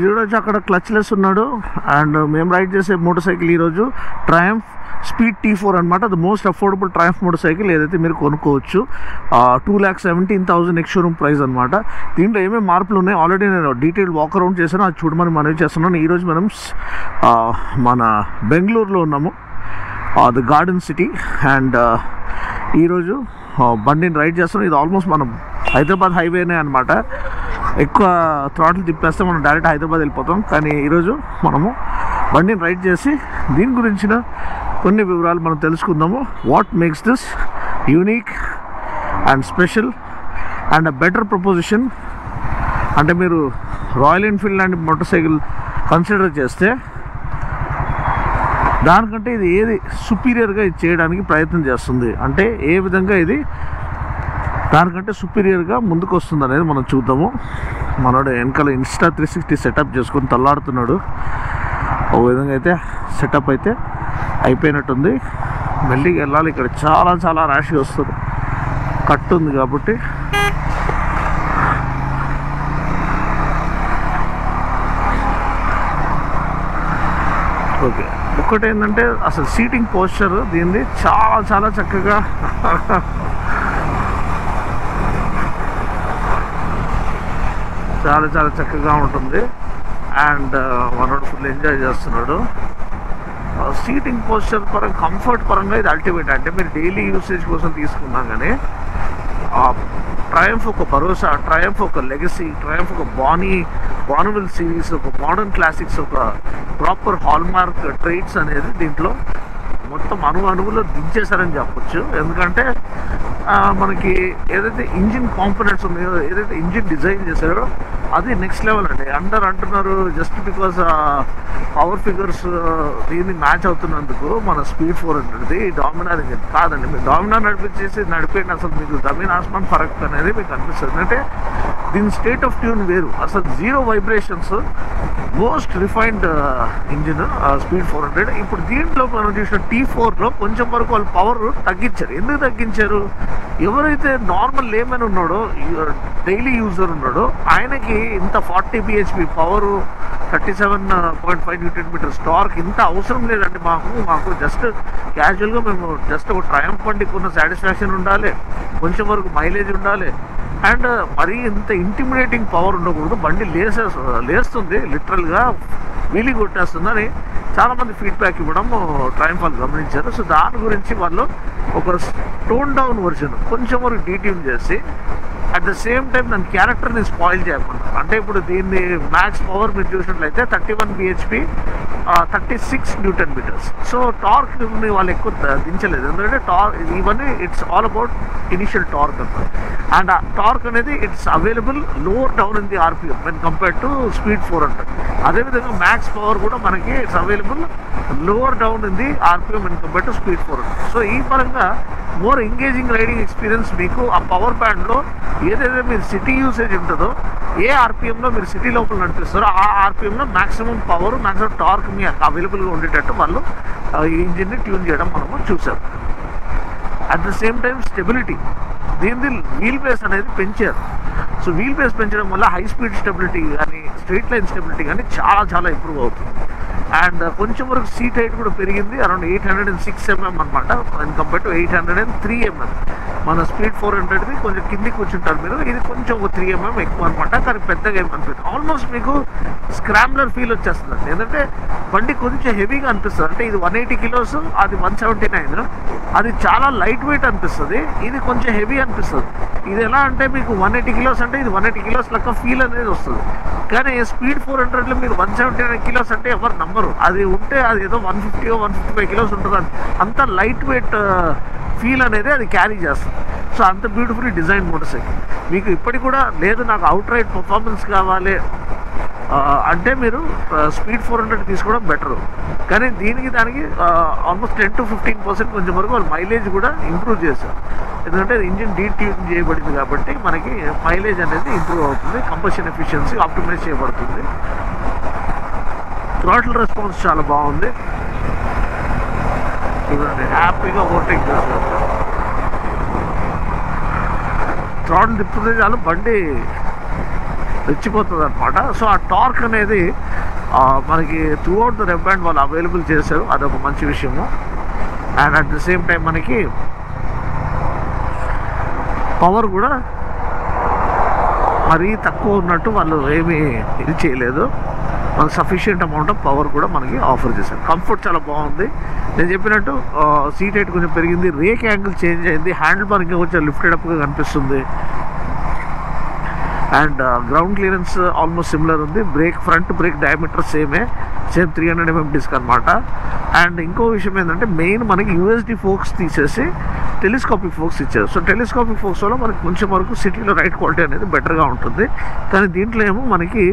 చూడొచ్చు అక్కడ క్లచ్లెస్ ఉన్నాడు. అండ్ మేము రైడ్ చేసే మోటార్ సైకిల్ ఈరోజు ట్రయంఫ్ స్పీడ్ T4 అనమాట. అది most affordable Triumph motor cycle ఏదైతే మీరు కొనుక్కోవచ్చు. 2,17,000 ఎక్స్ షోరూమ్ ప్రైస్ అనమాట. దీంట్లో ఏమేమి మార్పులు ఉన్నాయి ఆల్రెడీ నేను డీటెయిల్ వాక్ అరౌండ్ చేశాను, అది చూడమని మనవి చేస్తున్నాను. ఈరోజు మనం మన బెంగళూరులో ఉన్నాము, ది గార్డెన్ సిటీ. అండ్ ఈరోజు బండిని రైడ్ చేస్తున్నాం. ఇది ఆల్మోస్ట్ మనం హైదరాబాద్ హైవేనే అనమాట. ఎక్కువ థ్రాటిల్ తిప్పేస్తే మనం డైరెక్ట్ హైదరాబాద్ వెళ్ళిపోతాం. కానీ ఈరోజు మనము బండిని రైడ్ చేసి దీని గురించిన కొన్ని వివరాలు మనం తెలుసుకుందాము. What makes this unique and special and a better proposition. అంటే మీరు రాయల్ ఎన్ఫీల్డ్ లాంటి మోటార్ సైకిల్ కన్సిడర్ చేస్తే దానికంటే ఇది ఏది సుపీరియర్గా ఇది చేయడానికి ప్రయత్నం చేస్తుంది, అంటే ఏ విధంగా ఇది దానికంటే సుపీరియర్గా ముందుకు వస్తుంది అనేది మనం చూద్దాము. మనోడు వెనకాల ఇన్స్టా 360 సెటప్ చేసుకొని తల్లాడుతున్నాడు. ఒక విధంగా అయితే సెటప్ అయితే అయిపోయినట్టుంది. మెల్లిగా వెళ్ళాలి. ఇక్కడ చాలా చాలా ర్యాష్గా వస్తుంది, కట్టు ఉంది కాబట్టి. ఓకే, ఒకటి ఏంటంటే అసలు సీటింగ్ పోస్చర్ దీన్ని చాలా చాలా చక్కగా చాలా చాలా చక్కగా ఉంటుంది. అండ్ మనోడు ఫుల్ ఎంజాయ్ చేస్తున్నాడు. సీటింగ్ పోస్చర్ పరంగా కంఫర్ట్ పరంగా ఇది అల్టిమేట్. అంటే మీరు డైలీ యూసేజ్ కోసం తీసుకున్నా కానీ ట్రయంఫ్ ఒక భరోసా, ట్రయంఫ్ ఒక లెగసీ, ట్రయంఫ్ ఒక బార్నవిల్ సిరీస్, ఒక మోడర్న్ క్లాసిక్స్, ఒక ప్రాపర్ హాల్మార్క్ ట్రైట్స్ అనేది దీంట్లో మొత్తం అణువులో దించేశారని చెప్పొచ్చు. ఎందుకంటే మనకి ఏదైతే ఇంజిన్ కాంపోనెంట్స్ ఉన్నాయో, ఏదైతే ఇంజిన్ డిజైన్ చేశారో అది నెక్స్ట్ లెవెల్ అండి. అందరు అంటున్నారు జస్ట్ బికాస్ పవర్ ఫిగర్స్ దీన్ని మ్యాచ్ అవుతున్నందుకు మన స్పీడ్ 400ది డామినార్ ఇంజిన్ కాదండి. మీరు డామినార్ నడిపేయండి, అసలు మీకు జమీన్ ఆస్మాన్ ఫరక్ అనేది మీకు అనిపిస్తుంది. అంటే దీని స్టేట్ ఆఫ్ ట్యూన్ వేరు, అసలు zero vibrations, most refined engine speed 400. ఇప్పుడు దీంట్లో మనం చూసిన T4లో కొంచెం వరకు వాళ్ళు పవర్ తగ్గించారు. ఎందుకు తగ్గించారు? ఎవరైతే నార్మల్ లేమన్ ఉన్నాడో, డైలీ యూజర్ ఉన్నాడో, ఆయనకి ఇంత 40 bhp పవరు, 37.5 Nm టార్క్ ఇంత అవసరం లేదండి. మాకు జస్ట్ క్యాజువల్గా మేము జస్ట్ ఒక ట్రయంఫ్ బండికి ఉన్న సాటిస్ఫాక్షన్ ఉండాలి, కొంచెం వరకు మైలేజ్ ఉండాలి, అండ్ మరీ ఇంత ఇంటిమిడేటింగ్ పవర్ ఉండకూడదు. బండి లేస్తుంది, లిటరల్గా వీలి కొట్టేస్తుందని చాలామంది ఫీడ్బ్యాక్ ఇవ్వడం ట్రయంఫ్ వాళ్ళు గమనించారు. సో దాని గురించి వాళ్ళు ఒక టోన్ డౌన్ వర్షన్ కొంచెం వరకు డీట్యూన్ చేసి అట్ ద సేమ్ టైం దాని క్యారెక్టర్ని స్పాయిల్ చేయకుండా, అంటే ఇప్పుడు దీన్ని మ్యాక్స్ పవర్ మీరు చూసినట్లయితే 31 bhp 36 Nm. సో టార్క్ని వాళ్ళు ఎక్కువ దించలేదు, ఎందుకంటే ఇవన్నీ it's all about initial torque అనమాట. అండ్ ఆ టార్క్ అనేది it's available lower down in the RPM when compared to speed 400. అదేవిధంగా మ్యాక్స్ పవర్ కూడా మనకి it's available lower down in the RPM when compared to speed 400. So ఈ పరంగా more engaging riding experience మీకు ఆ power బ్యాండ్లో ఏదైతే మీరు సిటీ యూసేజ్ ఉంటుందో, ఏ RPMలో మీరు సిటీ లోపల నడిపిస్తారో ఆ RPMలో మ్యాక్సిమం పవర్, మ్యాక్సిమం టార్క్ మీ అవైలబుల్గా ఉండేటట్టు వాళ్ళు ఈ ఇంజిన్ని ట్యూన్ చేయడం మనము చూసాం. At the same time stability, దీని వీల్ బేస్ అనేది పెంచారు. సో వీల్ బేస్ పెంచడం వల్ల హై స్పీడ్ స్టెబిలిటీ కానీ, స్ట్రైట్ లైన్ స్టెబిలిటీ కానీ చాలా చాలా ఇంప్రూవ్ అవుతుంది. అండ్ కొంచెం వరకు సీట్ హైట్ కూడా పెరిగింది, అరౌండ్ 806 mm అనమాట, కంపేర్ టు 803 mm. మన స్పీడ్ 400ది కొంచెం కింది కూర్చుంటారు మీరు, ఇది కొంచెం ఒక 3 mm ఎక్కువ అనమాట, కానీ పెద్దగా ఏమనిపిస్తుంది. ఆల్మోస్ట్ మీకు స్క్రామ్లర్ ఫీల్ వచ్చేస్తుంది, ఎందుకంటే బండి కొంచెం హెవీగా అనిపిస్తుంది. అంటే ఇది 180 kilos, అది 179, అది చాలా లైట్ వెయిట్ అనిపిస్తుంది, ఇది కొంచెం హెవీ అనిపిస్తుంది. ఇది ఎలా అంటే మీకు 180 kilos అంటే ఇది 180 kilos లెక్క ఫీల్ అనేది వస్తుంది. కానీ స్పీడ్ 400లో మీరు 179 kilos అంటే ఎవరు నమ్మరు. అది ఉంటే అది ఏదో 150 or 155 kilos ఉంటుంది, అంత లైట్ వెయిట్ ఫీల్ అనేది అది క్యారీ చేస్తుంది. సో అంత బ్యూటిఫుల్లీ డిజైన్ మోటార్ సైకిల్. మీకు ఇప్పటికి కూడా లేదు నాకు అవుట్ రైట్ పర్ఫార్మెన్స్ కావాలి అంటే మీరు స్పీడ్ 400 తీసుకోవడం బెటరు. కానీ దానికి ఆల్మోస్ట్ 10 to 15% కొంచెం వరకు వాళ్ళు మైలేజ్ కూడా ఇంప్రూవ్ చేశారు. ఎందుకంటే ఇంజిన్ డీట్యూన్ చేయబడింది కాబట్టి మనకి మైలేజ్ అనేది ఇంప్రూవ్ అవుతుంది, కంబషన్ ఎఫిషియన్సీ ఆప్టిమైజ్ చేయబడుతుంది. థ్రాటిల్ రెస్పాన్స్ చాలా బాగుంది, చూడండి హ్యాపీగా ఓవర్టేక్ చేస్తారు. థ్రాటిల్ తిప్పుతుంది చాలు బండి రెచ్చిపోతుంది అనమాట. సో ఆ టార్క్ అనేది మనకి through out the rev band వాళ్ళు అవైలబుల్ చేశారు, అదొక మంచి విషయము. And at the same time మనకి పవర్ కూడా మరీ తక్కువ ఉన్నట్టు వాళ్ళు ఏమీ ఇది చేయలేదు, మనకు సఫిషియంట్ అమౌంట్ ఆఫ్ పవర్ కూడా మనకి ఆఫర్ చేశారు. కంఫర్ట్ చాలా బాగుంది. నేను చెప్పినట్టు సీట్ హైట్ కొంచెం పెరిగింది, రేక్ యాంగిల్ చేంజ్ అయింది, హ్యాండిల్ బార్ ఇంకా కొంచెం లిఫ్టెడ్ అప్గా కనిపిస్తుంది. And ground clearance almost similar ఉంది. Front brake diameter same 300 mm disc అనమాట. అండ్ ఇంకో విషయం ఏంటంటే మెయిన్ మనకి యూఎస్డి ఫోక్స్ తీసేసి టెలిస్కోపిక్ ఫోక్స్ ఇచ్చారు. సో టెలిస్కోపిక్ ఫోక్స్ వల్ల మనకి కొంచెం వరకు సిటీలో రైడ్ క్వాలిటీ అనేది బెటర్గా ఉంటుంది. కానీ దీంట్లో ఏమో మనకి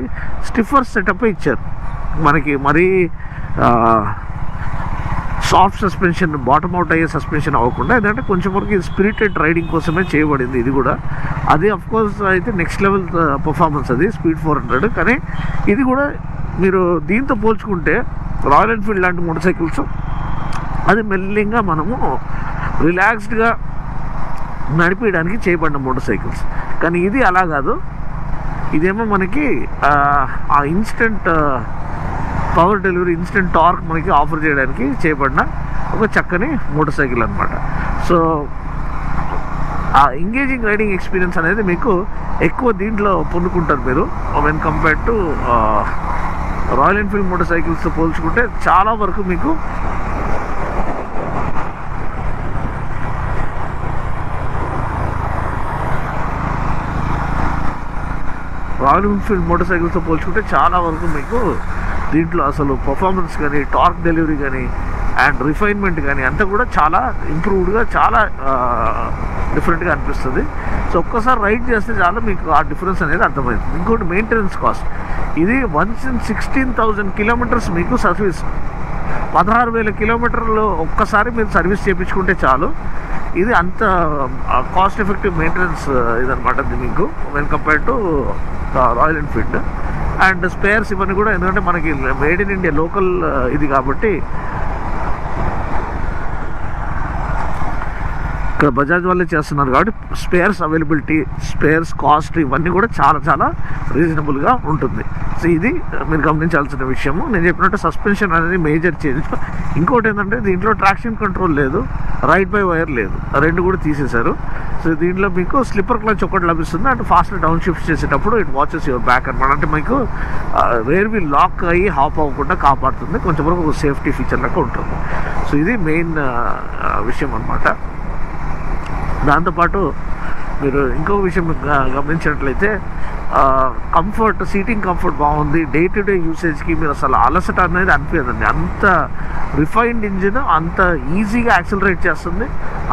స్టిఫర్ సెటప్ ఇచ్చారు, మనకి మరీ సాఫ్ట్ సస్పెన్షన్, బాటమ్ అవుట్ అయ్యే సస్పెన్షన్ అవ్వకుండా, ఎందుకంటే కొంచెం వరకు స్పిరిటెడ్ రైడింగ్ కోసమే చేయబడింది ఇది కూడా. అది అఫ్కోర్స్ అయితే నెక్స్ట్ లెవెల్ పర్ఫార్మెన్స్, అది స్పీడ్ 400. కానీ ఇది కూడా మీరు దీంతో పోల్చుకుంటే రాయల్ ఎన్ఫీల్డ్ లాంటి మోటార్ సైకిల్స్ అది మెల్లింగా మనము రిలాక్స్డ్గా నడిపించడానికి చేయబడిన మోటార్ సైకిల్స్. కానీ ఇది అలా కాదు, ఇదేమో మనకి ఆ instant power delivery, instant torque మనకి ఆఫర్ చేయడానికి చేయబడిన ఒక చక్కని మోటార్ సైకిల్ అనమాట. సో ఆ ఎంగేజింగ్ రైడింగ్ ఎక్స్పీరియన్స్ అనేది మీకు ఎక్కువ దీంట్లో పొందుకుంటారు మీరు when compared to Royal Enfield మోటార్ సైకిల్స్తో పోల్చుకుంటే చాలా వరకు మీకు రాయల్ ఎన్ఫీల్డ్ మోటార్ సైకిల్స్తో పోల్చుకుంటే చాలా వరకు మీకు దీంట్లో అసలు పర్ఫార్మెన్స్ కానీ, టార్క్ డెలివరీ కానీ, అండ్ రిఫైన్మెంట్ కానీ అంతా కూడా చాలా ఇంప్రూవ్డ్గా, చాలా డిఫరెంట్గా అనిపిస్తుంది. సో ఒక్కసారి రైడ్ చేస్తే చాలా మీకు ఆ డిఫరెన్స్ అనేది అర్థమవుతుంది. ఇంకోటి మెయింటెనెన్స్ కాస్ట్, ఇది 16,000 కిలోమీటర్స్ మీకు సర్వీస్, 16,000 కిలోమీటర్లు ఒక్కసారి మీరు సర్వీస్ చేయించుకుంటే చాలు. ఇది అంత కాస్ట్ ఎఫెక్టివ్ మెయింటెనెన్స్ ఇదనమాట ఇది మీకు when compared to Royal Enfield. And spares ఇవన్నీ కూడా, ఎందుకంటే మనకి మేడ్ ఇన్ ఇండియా లోకల్ ఇది కాబట్టి ఇక్కడ బజాజ్ వాళ్ళే చేస్తున్నారు కాబట్టి స్పేర్స్ అవైలబిలిటీ, స్పేర్స్ కాస్ట్ ఇవన్నీ కూడా చాలా చాలా రీజనబుల్గా ఉంటుంది. సో ఇది మీరు గమనించాల్సిన విషయము. నేను చెప్పినట్టు సస్పెన్షన్ అనేది మేజర్ చేంజ్. ఇంకోటి ఏంటంటే దీంట్లో ట్రాక్షన్ కంట్రోల్ లేదు, రైడ్ బై వైర్ లేదు, రెండు కూడా తీసేశారు. సో దీంట్లో మీకు స్లిప్పర్ క్లచ్ ఒకటి లభిస్తుంది. అంటే ఫాస్ట్ డౌన్ షిఫ్ట్ చేసేటప్పుడు ఇట్ వాచెస్ యువర్ బ్యాక్ అనమాట. అంటే మీకు రేర్ వీల్ లాక్ అయ్యి హాప్ అవ్వకుండా కాపాడుతుంది, కొంచెం వరకు ఒక సేఫ్టీ ఫీచర్ లాగా ఉంటుంది. సో ఇది మెయిన్ విషయం అనమాట. దాంతోపాటు మీరు ఇంకో విషయం గమనించినట్లయితే కంఫర్ట్, సీటింగ్ కంఫర్ట్ బాగుంది. డే టు డే యూసేజ్కి మీరు అసలు అలసట అనేది అనిపించదండి. అంత రిఫైన్డ్ ఇంజిన్, అంత ఈజీగా యాక్సిలరేట్ చేస్తుంది,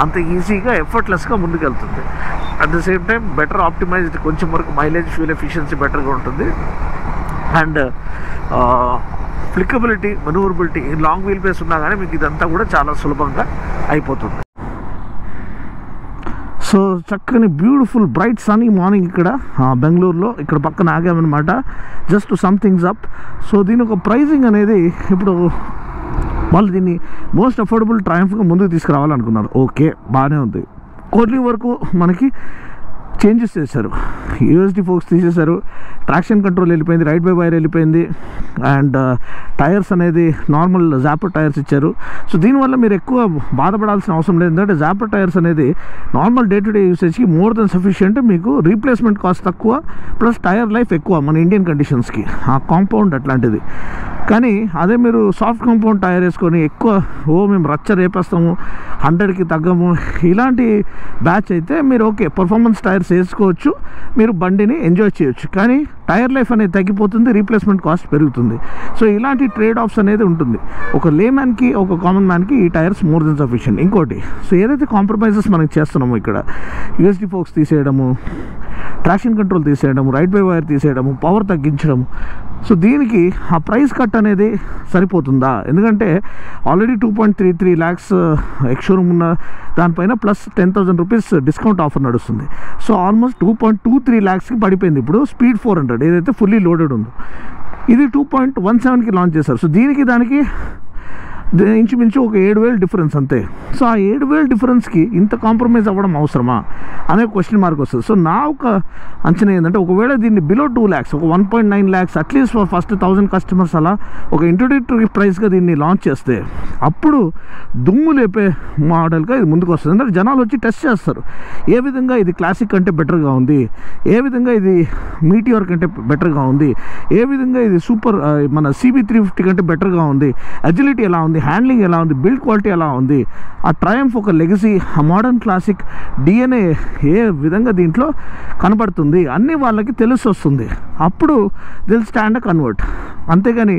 అంత ఈజీగా ఎఫర్ట్లెస్గా ముందుకెళ్తుంది. At the same time better optimised, కొంచెం వరకు మైలేజ్, ఫ్యూల్ ఎఫిషియన్సీ బెటర్గా ఉంటుంది. అండ్ ఫ్లికబిలిటీ, మనూవరబిలిటీ, లాంగ్ వీల్ బేస్ ఉన్నా కానీ మీకు ఇదంతా కూడా చాలా సులభంగా అయిపోతుంది. సో చక్కని బ్యూటిఫుల్ బ్రైట్ సన్నీ మార్నింగ్ ఇక్కడ బెంగళూరులో, ఇక్కడ పక్కన ఆగామన్నమాట just some things up. So దీని ఒక ప్రైజింగ్ అనేది ఇప్పుడు వాళ్ళు దీన్ని మోస్ట్ అఫోర్డబుల్ ట్రయంఫ్గా ముందుకు తీసుకురావాలనుకున్నారు. ఓకే, బాగానే ఉంది. కొన్ని వరకు మనకి చేంజెస్ చేశారు, యూఎస్డి ఫోక్స్ తీసేశారు, ట్రాక్షన్ కంట్రోల్ వెళ్ళిపోయింది, రైడ్ బై వైర్ వెళ్ళిపోయింది, అండ్ టైర్స్ అనేది నార్మల్ జాపర్ టైర్స్ ఇచ్చారు. సో దీనివల్ల మీరు ఎక్కువ బాధపడాల్సిన అవసరం లేదు, ఎందుకంటే జాపర్ టైర్స్ అనేది నార్మల్ డే టు డే యూసేజ్కి మోర్ దెన్ సఫిషియంట్. మీకు రీప్లేస్మెంట్ కాస్ట్ తక్కువ, ప్లస్ టైర్ లైఫ్ ఎక్కువ మన ఇండియన్ కండిషన్స్కి, ఆ కాంపౌండ్ అట్లాంటిది. కానీ అదే మీరు సాఫ్ట్ కాంపౌండ్ టైర్ వేసుకొని ఎక్కువ మేము రచ్చ రేపేస్తాము, 100కి తగ్గము ఇలాంటి బ్యాచ్ అయితే మీరు ఓకే పర్ఫార్మెన్స్ టైర్స్ వేసుకోవచ్చు, మీరు బండిని ఎంజాయ్ చేయొచ్చు. కానీ టైర్ లైఫ్ అనేది తగ్గిపోతుంది, రీప్లేస్మెంట్ కాస్ట్ పెరుగుతుంది. సో ఇలాంటి ట్రేడ్ ఆఫ్స్ అనేది ఉంటుంది. ఒక లేమ్యాన్కి, ఒక కామన్ మ్యాన్కి ఈ టైర్స్ మోర్ దెన్ సఫిషియంట్. ఇంకోటి, సో ఏదైతే కాంప్రమైజెస్ మనకి చేస్తున్నామో ఇక్కడ, యూఎస్డి ఫోక్స్ తీసేయడము, ట్రాక్షన్ కంట్రోల్ తీసేయడము, రైడ్ బై వైర్ తీసేయడము, పవర్ తగ్గించడము, సో దీనికి ఆ ప్రైస్ కట్ అనేది సరిపోతుందా? ఎందుకంటే ఆల్రెడీ 2.33 lakhs ఎక్స్షోరూమ్ ఉన్న దానిపైన ప్లస్ 10,000 రూపీస్ డిస్కౌంట్ ఆఫర్ నడుస్తుంది. సో ఆల్మోస్ట్ 2.23 lakhsకి పడిపోయింది ఇప్పుడు స్పీడ్ 400 ఏదైతే ఫుల్లీ లోడెడ్ ఉందో. ఇది 2.17కి లాంచ్ చేశారు. సో దీనికి దానికి ఇంచుమించు ఒక 7,000 డిఫరెన్స్ అంతే. సో ఆ 7,000 డిఫరెన్స్కి ఇంత కాంప్రమైజ్ అవ్వడం అవసరమా అనే క్వశ్చన్ మార్క్ వస్తుంది. సో నా ఒక అంచనా ఏంటంటే, ఒకవేళ దీన్ని బిలో 2 lakhs, ఒక 1.9 lakhs అట్లీస్ట్ ఫస్ట్ 1000 కస్టమర్స్ అలా ఒక ఇంట్రొడక్టరీ ప్రైస్గా దీన్ని లాంచ్ చేస్తే అప్పుడు దుమ్ము లేపే మోడల్గా ఇది ముందుకు వస్తుంది. అంటే జనాలు వచ్చి టెస్ట్ చేస్తారు, ఏ విధంగా ఇది క్లాసిక్ కంటే బెటర్గా ఉంది, ఏ విధంగా ఇది మీటియోర్ కంటే బెటర్గా ఉంది, ఏ విధంగా ఇది సూపర్ మన CB350 కంటే బెటర్గా ఉంది, అజిలిటీ ఎలా ఉంది, హ్యాండ్లింగ్ ఎలా ఉంది, బిల్డ్ క్వాలిటీ ఎలా ఉంది, ఆ ట్రయంఫ్ ఒక లెగసీ, ఆ మోడర్న్ క్లాసిక్ DNA ఏ విధంగా దీంట్లో కనబడుతుంది అన్నీ వాళ్ళకి తెలిసి వస్తుంది. అప్పుడు దిల్ స్టాండ్ కన్వర్ట్. అంతేగాని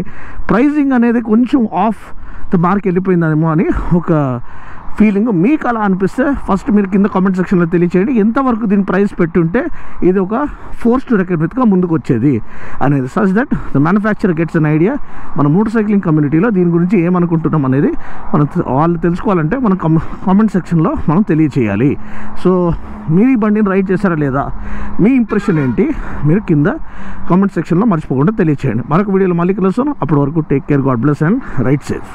ప్రైజింగ్ అనేది కొంచెం ఆఫ్ ద మార్క్ వెళ్ళిపోయిందేమో అని ఒక ఫీలింగ్. మీకు అలా అనిపిస్తే ఫస్ట్ మీరు కింద కామెంట్ సెక్షన్లో తెలియచేయండి, ఎంతవరకు దీని ప్రైస్ పెట్టుంటే ఇది ఒక ఫోర్స్డ్ రికగ్నిట్గా ముందుకు వచ్చేది అనేది. Such that the manufacturer gets an idea. మన మోటార్ సైక్లింగ్ కమ్యూనిటీలో దీని గురించి ఏమనుకుంటున్నాం అనేది మనం వాళ్ళు తెలుసుకోవాలంటే మనం కామెంట్ సెక్షన్లో మనం తెలియచేయాలి. సో మీరు ఈ బండిని రైడ్ చేశారా లేదా, మీ ఇంప్రెషన్ ఏంటి, మీరు కింద కామెంట్ సెక్షన్లో మర్చిపోకుండా తెలియచేయండి. మరొక వీడియోలో మళ్ళీ కలుస్తాను. అప్పటి వరకు take care, God bless and ride safe.